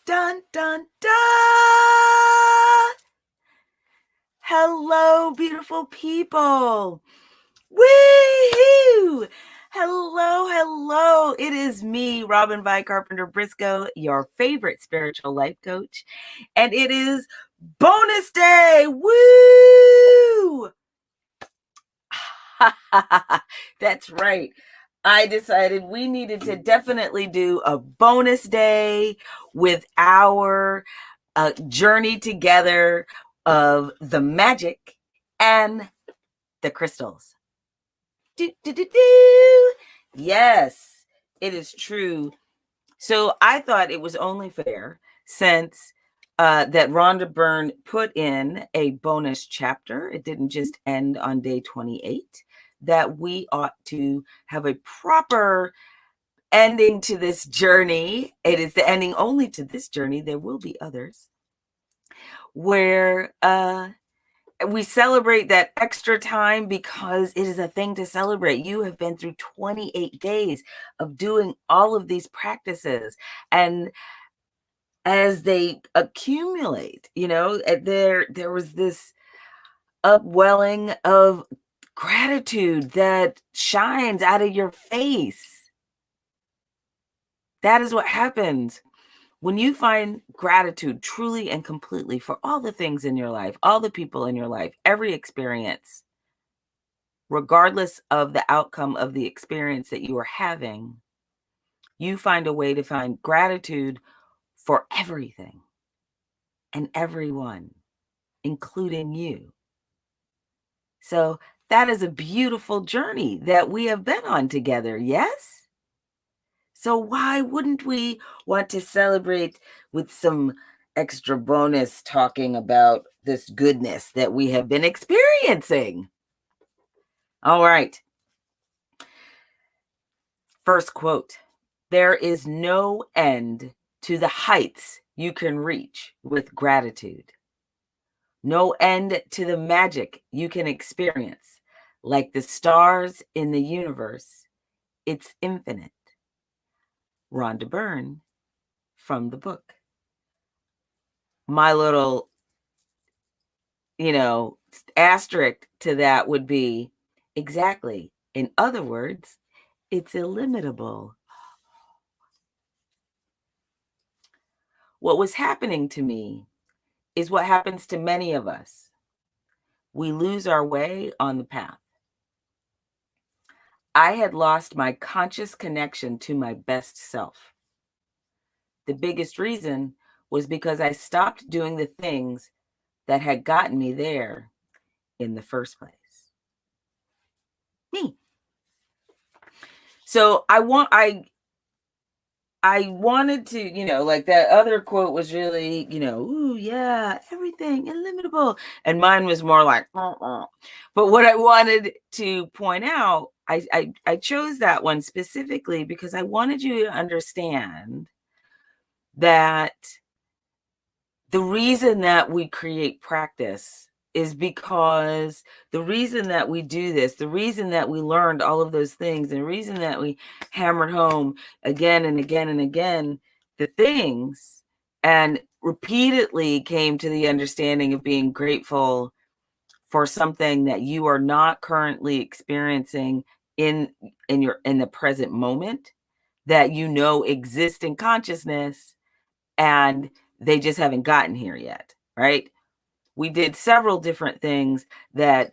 Dun, dun, dun! Hello, beautiful people. Woo-hoo! Hello. It is me, Robin Vi Carpenter Briscoe, your favorite spiritual life coach. And it is bonus day. Woo! That's right. I decided we needed to definitely do a bonus day with our journey together of the magic and the crystals. Do, do, do, do. Yes, it is true. So I thought it was only fair since that Rhonda Byrne put in a bonus chapter. It didn't just end on day 28, that we ought to have a proper ending to this journey. It is the ending only to this journey. There will be others where we celebrate that extra time because it is a thing to celebrate. You have been through 28 days of doing all of these practices. And as they accumulate, there was this upwelling of gratitude that shines out of your face. That is what happens when you find gratitude truly and completely for all the things in your life, all the people in your life, every experience, regardless of the outcome of the experience that you are having. You find a way to find gratitude for everything and everyone, including you. So that is a beautiful journey that we have been on together, yes? So why wouldn't we want to celebrate with some extra bonus talking about this goodness that we have been experiencing? All right. First quote: there is no end to the heights you can reach with gratitude. No end to the magic you can experience. Like the stars in the universe, it's infinite. Rhonda Byrne from the book. My little, asterisk to that would be exactly. In other words, it's illimitable. What was happening to me is what happens to many of us. We lose our way on the path. I had lost my conscious connection to my best self. The biggest reason was because I stopped doing the things that had gotten me there in the first place. Me. So I wanted to, like that other quote was really, ooh, yeah, everything illimitable. And mine was more like, But what I wanted to point out, I chose that one specifically because I wanted you to understand that the reason that we create practice is because the reason that we do this, the reason that we learned all of those things, the reason that we hammered home again and again and again the things and repeatedly came to the understanding of being grateful for something that you are not currently experiencing in the present moment, that exist in consciousness, and they just haven't gotten here yet, right? We did several different things that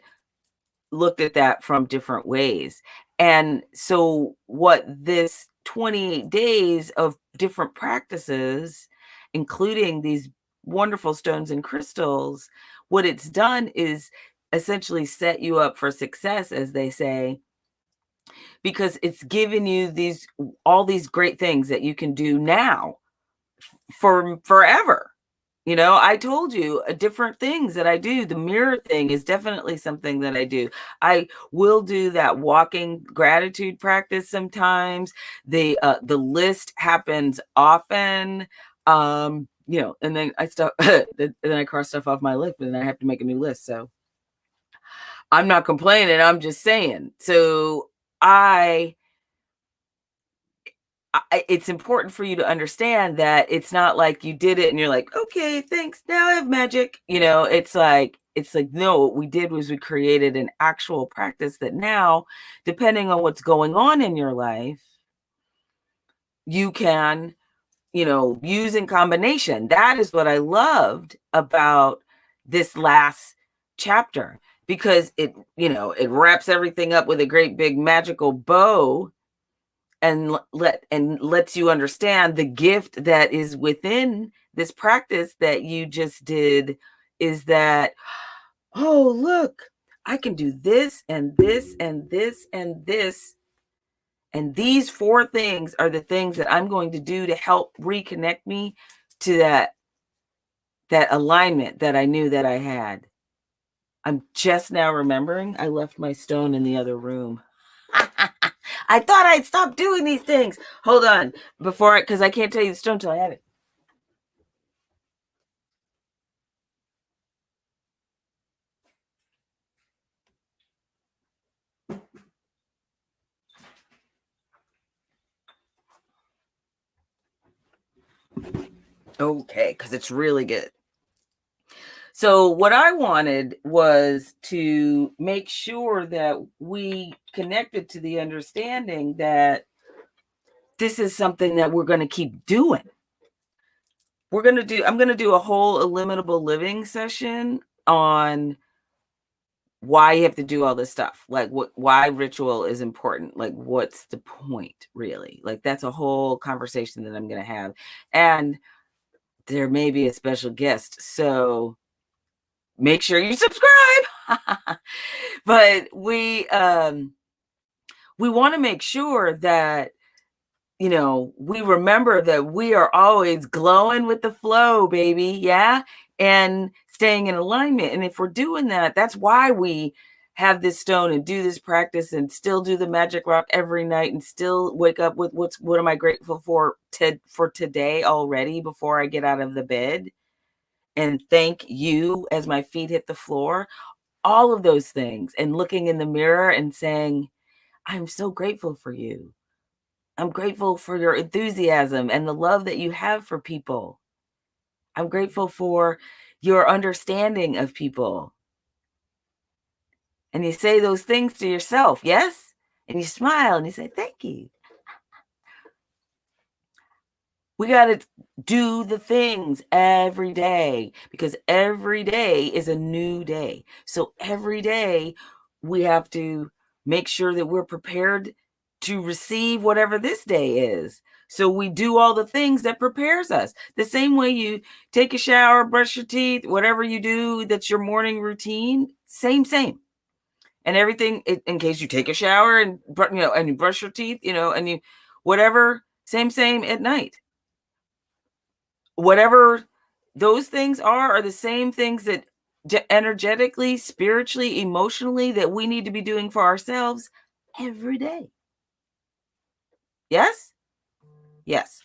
looked at that from different ways. And so what this 28 days of different practices, including these wonderful stones and crystals, what it's done is essentially set you up for success, as they say, because it's given you all these great things that you can do now for forever. I told you different things that I do. The mirror thing is definitely something that I do. I will do that walking gratitude practice sometimes. The list happens often. And then I stop then I cross stuff off my list and I have to make a new list. So I'm not complaining, I'm just saying. So I it's important for you to understand that it's not like you did it and you're like, okay, thanks. Now I have magic. It's like, no, what we did was we created an actual practice that now, depending on what's going on in your life, you can, use in combination. That is what I loved about this last chapter, because it wraps everything up with a great big magical bow, and lets you understand the gift that is within this practice that you just did, is that, oh, look, I can do this and this and this and this, and these four things are the things that I'm going to do to help reconnect me to that alignment that I knew that I had. I'm just now remembering I left my stone in the other room. I thought I'd stop doing these things. Hold on, because I can't tell you the stone till I have it. Okay, because it's really good. So what I wanted was to make sure that we connected to the understanding that this is something that we're going to keep doing. I'm going to do a whole illimitable living session on why you have to do all this stuff. Like why ritual is important. Like, what's the point, really? Like, that's a whole conversation that I'm going to have. And there may be a special guest. So make sure you subscribe. But we want to make sure that we remember that we are always glowing with the flow, baby. Yeah. And staying in alignment. And if we're doing that, that's why we have this stone and do this practice and still do the magic rock every night and still wake up with what am I grateful for today already before I get out of the bed, and thank you as my feet hit the floor. All of those things, and looking in the mirror and saying, I'm so grateful for you. I'm grateful for your enthusiasm and the love that you have for people. I'm grateful for your understanding of people. And you say those things to yourself, yes? And you smile and you say, thank you. We got to do the things every day, because every day is a new day. So every day we have to make sure that we're prepared to receive whatever this day is. So we do all the things that prepares us. The same way you take a shower, brush your teeth, whatever you do, that's your morning routine, same. And everything, in case you take a shower and and you brush your teeth, and you whatever, same at night. Whatever those things are the same things that energetically, spiritually, emotionally, that we need to be doing for ourselves every day. Yes? Yes.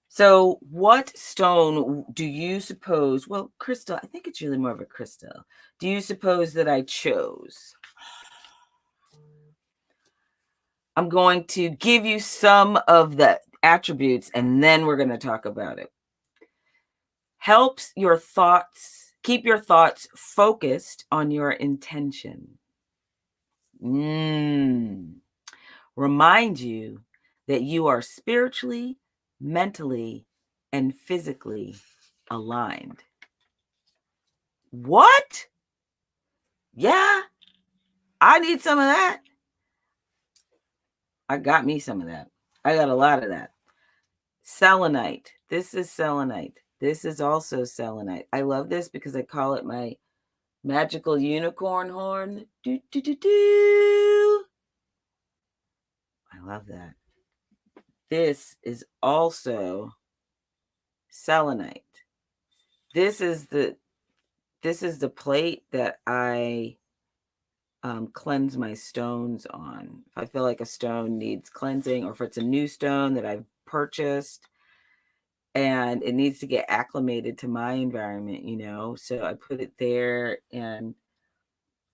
So what stone do you suppose, well, crystal, I think it's really more of a crystal, do you suppose that I chose? I'm going to give you some of the attributes and then we're going to talk about it. Helps your thoughts, keep your thoughts focused on your intention. Remind you that you are spiritually, mentally, and physically aligned. What? Yeah, I need some of that. I got me some of that. I got a lot of that. Selenite. This is selenite. This is also selenite. I love this because I call it my magical unicorn horn. Do, do, do, do. I love that. This is also selenite. This is the plate that I cleanse my stones on. If I feel like a stone needs cleansing, or if it's a new stone that I've purchased and it needs to get acclimated to my environment, so I put it there, and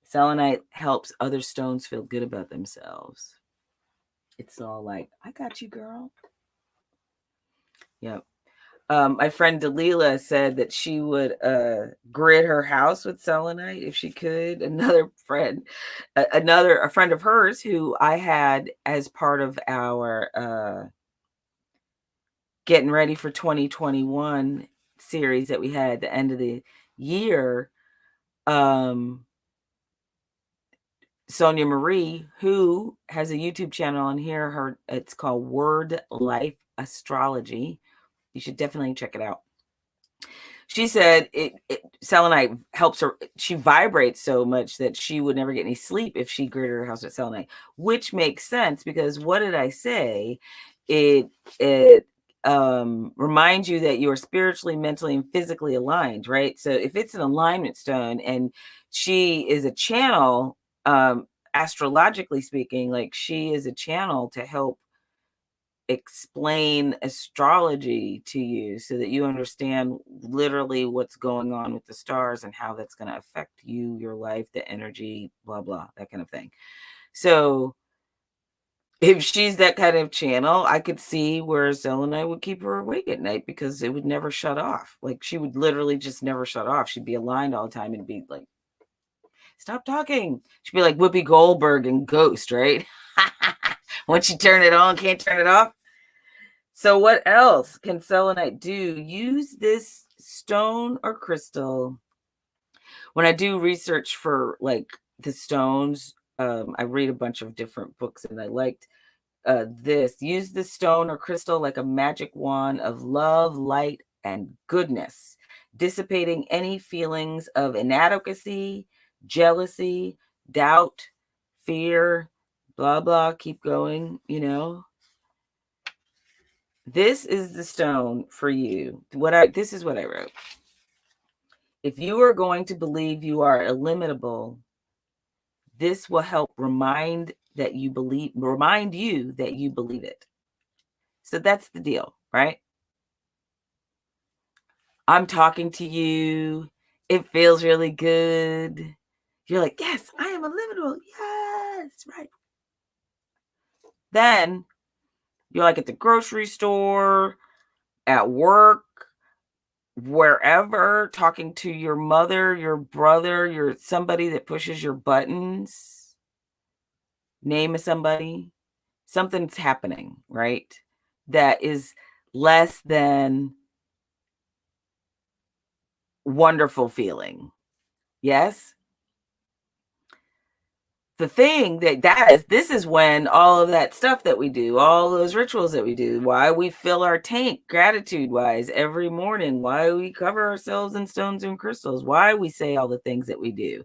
selenite helps other stones feel good about themselves. It's all like, I got you, girl. Yep. My friend Delila said that she would grid her house with selenite if she could. Another friend, a friend of hers who I had as part of our getting ready for 2021 series that we had at the end of the year. Sonia Marie, who has a YouTube channel on here, it's called Word Life Astrology. You should definitely check it out. She said selenite helps her. She vibrates so much that she would never get any sleep if she gridded her house with selenite, which makes sense because what did I say? It reminds you that you are spiritually, mentally, and physically aligned, right? So if it's an alignment stone and she is a channel, astrologically speaking, like she is a channel to help explain astrology to you so that you understand literally what's going on with the stars and how that's going to affect you, your life, the energy, blah, blah, that kind of thing. So if she's that kind of channel, I could see where selenite would keep her awake at night because it would never shut off. Like she would literally just never shut off. She'd be aligned all the time and be like, stop talking. She'd be like Whoopi Goldberg and Ghost, right? Once you turn it on, can't turn it off. So what else can selenite do? Use this stone or crystal. When I do research for like the stones, I read a bunch of different books and I liked this. Use the stone or crystal like a magic wand of love, light, and goodness, dissipating any feelings of inadequacy, jealousy, doubt, fear, blah, blah, keep going, you know. This is the stone for you. This is what I wrote. If you are going to believe you are illimitable, this will help remind you that you believe it. So that's the deal, right? I'm talking to you. It feels really good. You're like, yes, I am illimitable. Yes, right. Then you're like at the grocery store, at work, wherever, talking to your mother, your brother, your somebody that pushes your buttons, name of somebody, something's happening, right? That is less than wonderful feeling. Yes? The thing this is when all of that stuff that we do, all those rituals that we do, why we fill our tank gratitude wise every morning, why we cover ourselves in stones and crystals, why we say all the things that we do,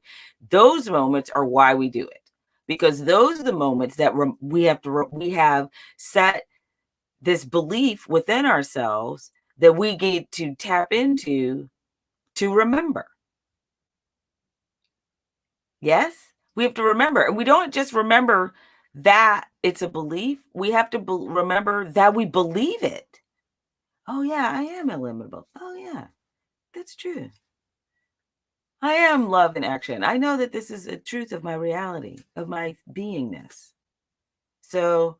those moments are why we do it, because those are the moments that we have set this belief within ourselves that we get to tap into to remember. Yes, we have to remember, and we don't just remember that it's a belief. We have to remember that we believe it. Oh yeah, I am illimitable. Oh yeah, that's true. I am love in action. I know that this is a truth of my reality, of my beingness. So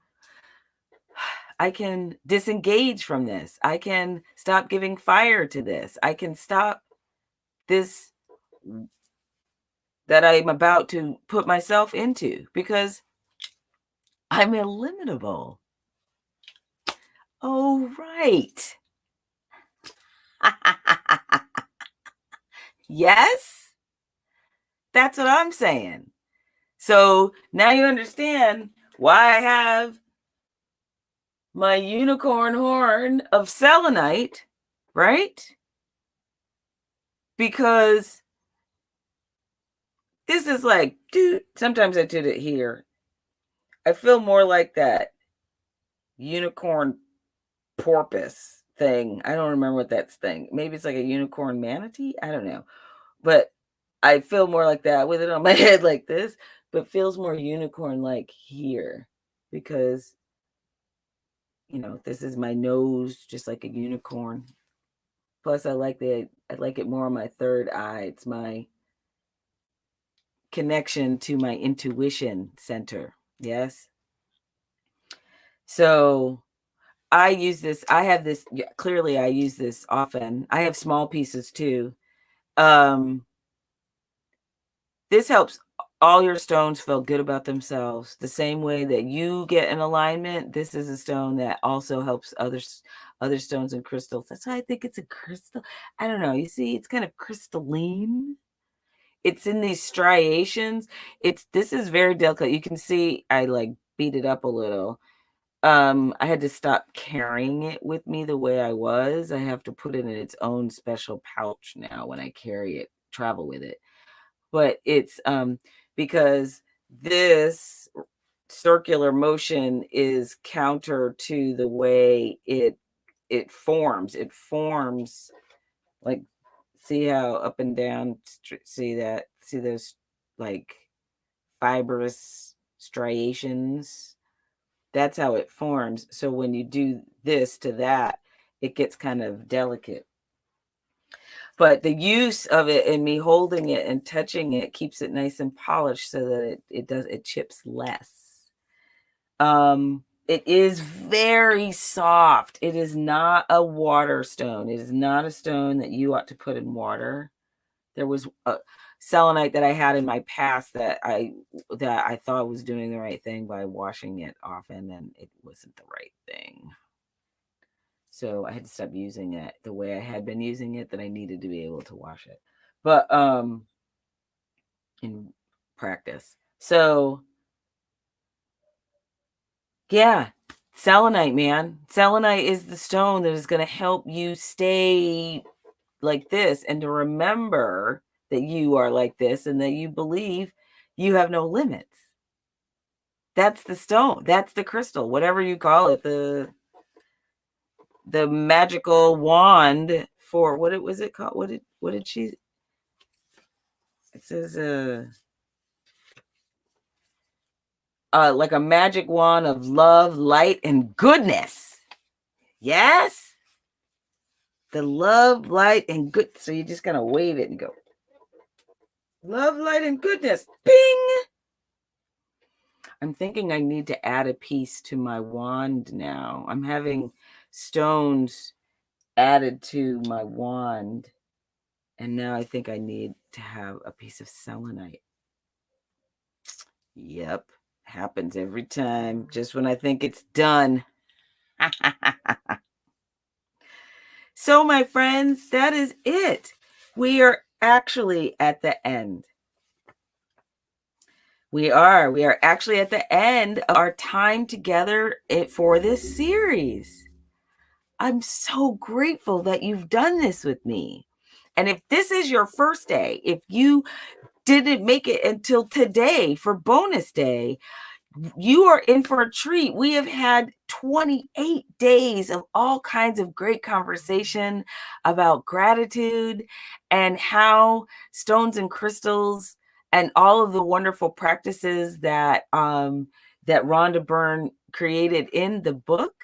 I can disengage from this. I can stop giving fire to this. I can stop this that I'm about to put myself into because I'm illimitable. Oh, right. Yes, that's what I'm saying. So now you understand why I have my unicorn horn of selenite, right? Because this is like, dude, sometimes I did it here. I feel more like that unicorn porpoise thing. I don't remember what that's thing. Maybe it's like a unicorn manatee. I don't know. But I feel more like that with it on my head like this, but feels more unicorn like here because, you know, this is my nose, just like a unicorn. Plus, I like it more on my third eye. It's my connection to my intuition center. Yes. So I use this. I have this. Yeah, clearly, I use this often. I have small pieces too. Um, this helps all your stones feel good about themselves. The same way that you get in alignment, this is a stone that also helps other stones and crystals. That's why I think it's a crystal. I don't know. You see, it's kind of crystalline. It's in these striations. This is very delicate. You can see I like beat it up a little. I had to stop carrying it with me the way I was. I have to put it in its own special pouch now when I carry it, travel with it. But it's because this circular motion is counter to the way it forms. It forms like, see how up and down, see that, see those like fibrous striations. That's how it forms. So when you do this to that, it gets kind of delicate. But the use of it and me holding it and touching it keeps it nice and polished so that it chips less. It is very soft. It is not a water stone. It is not a stone that you ought to put in water. There was a selenite that I had in my past that I thought was doing the right thing by washing it often, and it wasn't the right thing. So I had to stop using it the way I had been using it, that I needed to be able to wash it. But in practice. So yeah, selenite, man. Selenite is the stone that is going to help you stay like this and to remember that you are like this and that you believe you have no limits. That's the stone. That's the crystal, whatever you call it, the magical wand for what was it called? What did she, it says like a magic wand of love, light, and goodness. Yes? The love, light, and good. So you just kind of wave it and go, love, light, and goodness. Bing! I'm thinking I need to add a piece to my wand now. I'm having stones added to my wand. And now I think I need to have a piece of selenite. Yep. Happens every time. Just when I think it's done. So, my friends, that is it. We are actually at the end. We are actually at the end of our time together for this series. I'm so grateful that you've done this with me. And if this is your first day, if you didn't make it until today for bonus day, you are in for a treat. We have had 28 days of all kinds of great conversation about gratitude and how stones and crystals and all of the wonderful practices that that Rhonda Byrne created in the book,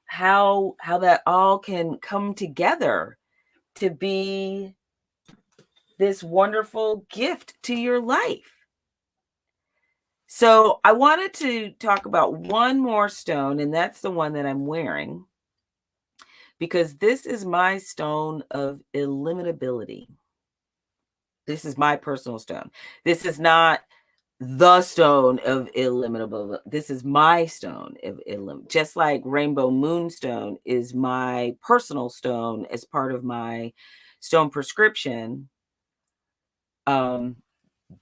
how that all can come together to be this wonderful gift to your life. So I wanted to talk about one more stone, and that's the one that I'm wearing, because this is my stone of illimitability. This is my personal stone. This is not the stone of illimitable. This is my stone of illimitable. Just like Rainbow Moonstone is my personal stone as part of my stone prescription.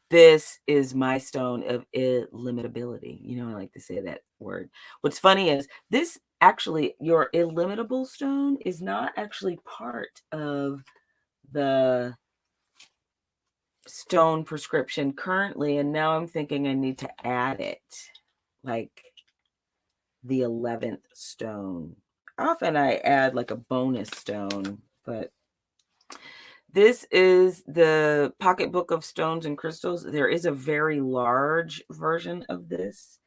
This is my stone of illimitability. You know, I like to say that word. What's funny is this actually, your illimitable stone is not actually part of the stone prescription currently. And now I'm thinking I need to add it, like the 11th stone. Often I add like a bonus stone, but this is the Pocketbook of Stones and Crystals. There is a very large version of this.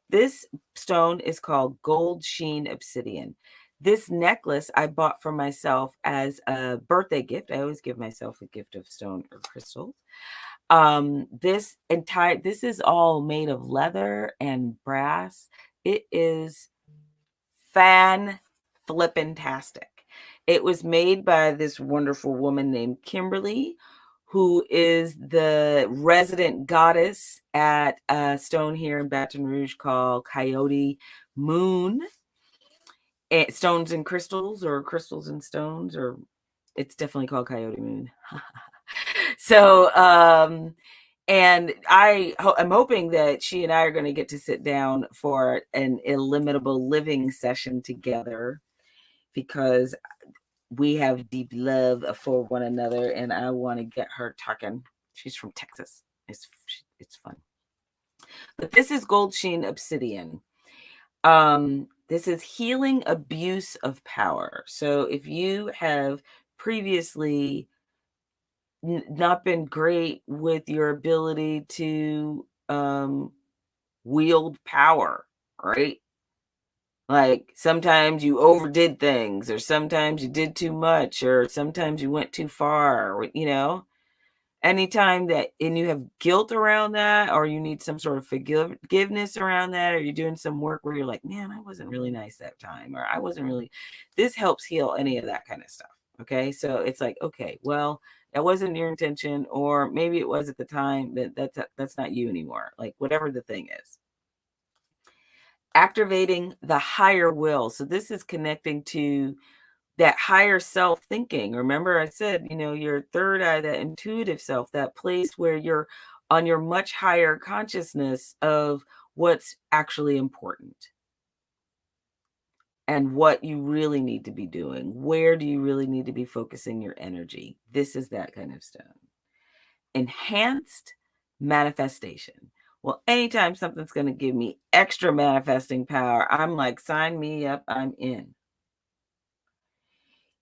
This stone is called Gold Sheen Obsidian. This necklace I bought for myself as a birthday gift. I always give myself a gift of stone or crystals. This is all made of leather and brass. It is fan-flippin-tastic. It was made by this wonderful woman named Kimberly, who is the resident goddess at a stone here in Baton Rouge called Coyote Moon. Stones and crystals, or crystals and stones, or it's definitely called Coyote Moon. So, and I'm hoping that she and I are going to get to sit down for an illimitable living session together, because we have deep love for one another, and I want to get her talking. She's from Texas. It's fun. But this is Gold Sheen Obsidian. This is healing abuse of power. So if you have previously not been great with your ability to wield power, right? Like sometimes you overdid things, or sometimes you did too much, or sometimes you went too far, or, anytime that, and you have guilt around that, or you need some sort of forgiveness around that, or you're doing some work where you're like, man, I wasn't really nice that time, or I wasn't really, this helps heal any of that kind of stuff. Okay. So it's like, okay, well, that wasn't your intention, or maybe it was at the time, but that's not you anymore. Like whatever the thing is. Activating the higher will. So this is connecting to that higher self thinking. Remember I said, your third eye, that intuitive self, that place where you're on your much higher consciousness of what's actually important and what you really need to be doing. Where do you really need to be focusing your energy? This is that kind of stone. Enhanced manifestation. Well, anytime something's going to give me extra manifesting power, I'm like, sign me up, I'm in.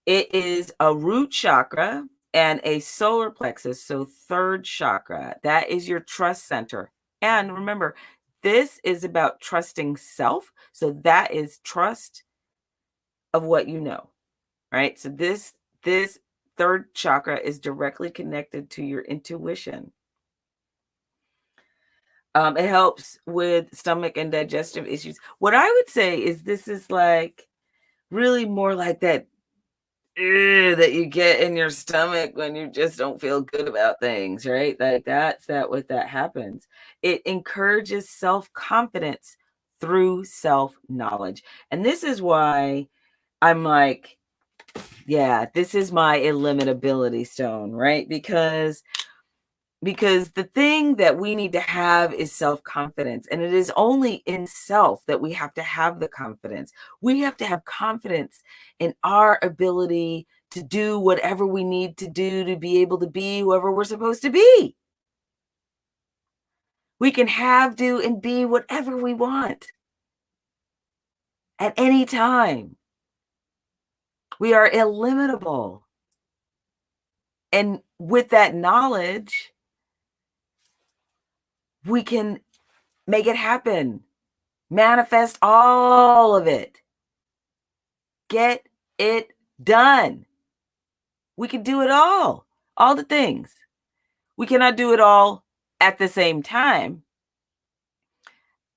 It is a root chakra and a solar plexus, so third chakra. That is your trust center. And remember, this is about trusting self. So that is trust of what you know, right? So this third chakra is directly connected to your intuition. It helps with stomach and digestive issues. What I would say is this is like really more like that that you get in your stomach when you just don't feel good about things, right? Like that's what that happens. It encourages self-confidence through self-knowledge. And this is why I'm like, yeah, this is my illimitability stone, right? Because the thing that we need to have is self-confidence, and it is only in self that we have to have the confidence. We have to have confidence in our ability to do whatever we need to do to be able to be whoever we're supposed to be. We can have, do, and be whatever we want at any time. We are illimitable. And with that knowledge, we can make it happen. Manifest all of it. Get it done. We can do it all the things. We cannot do it all at the same time.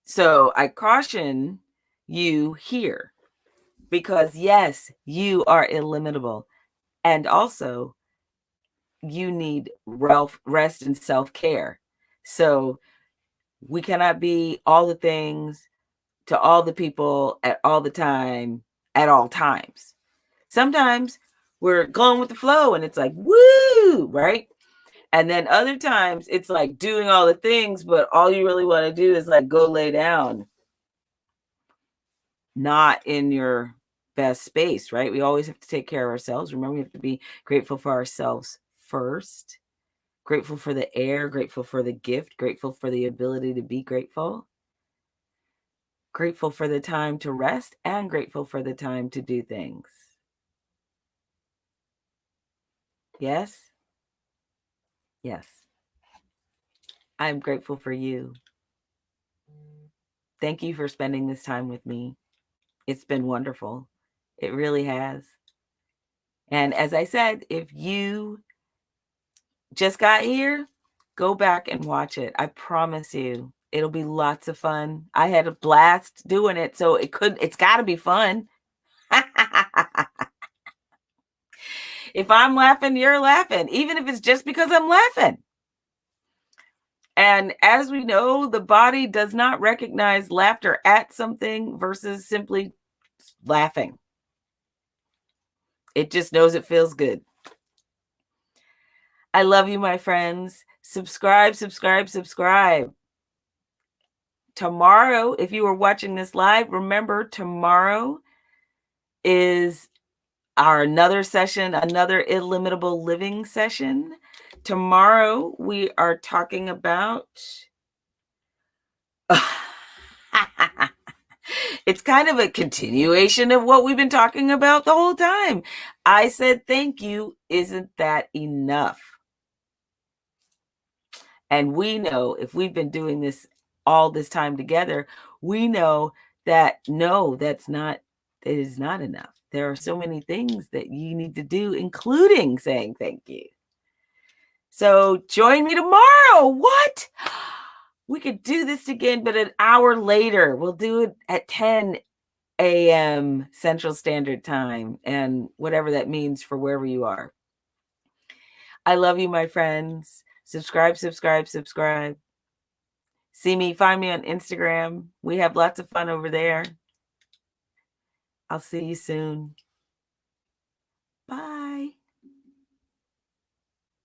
So I caution you here, because yes, you are illimitable. And also you need rest and self-care. So we cannot be all the things to all the people at all the time, at all times. Sometimes we're going with the flow and it's like, woo, right? And then other times it's like doing all the things, but all you really want to do is like go lay down. Not in your best space, right? We always have to take care of ourselves. Remember, we have to be grateful for ourselves first. Grateful for the air, grateful for the gift, grateful for the ability to be grateful. Grateful for the time to rest, and grateful for the time to do things. Yes? Yes. I'm grateful for you. Thank you for spending this time with me. It's been wonderful. It really has. And as I said, if you just got here, go back and watch it. I promise you, It'll be lots of fun. I had a blast doing it, so it's got to be fun. If I'm laughing, you're laughing, even if it's just because I'm laughing. And as we know, the body does not recognize laughter at something versus simply laughing. It just knows it feels good. I love you, my friends. Subscribe, subscribe, subscribe. Tomorrow, if you are watching this live, remember tomorrow is our another session, another illimitable living session. Tomorrow, we are talking about it's kind of a continuation of what we've been talking about the whole time. I said thank you. Isn't that enough? And we know if we've been doing this all this time together, we know that no, it is not enough. There are so many things that you need to do, including saying thank you. So join me tomorrow. What? We could do this again, but an hour later. We'll do it at 10 a.m. Central Standard Time, and whatever that means for wherever you are. I love you, my friends. Subscribe, subscribe, subscribe. Find me on Instagram. We have lots of fun over there. I'll see you soon. Bye.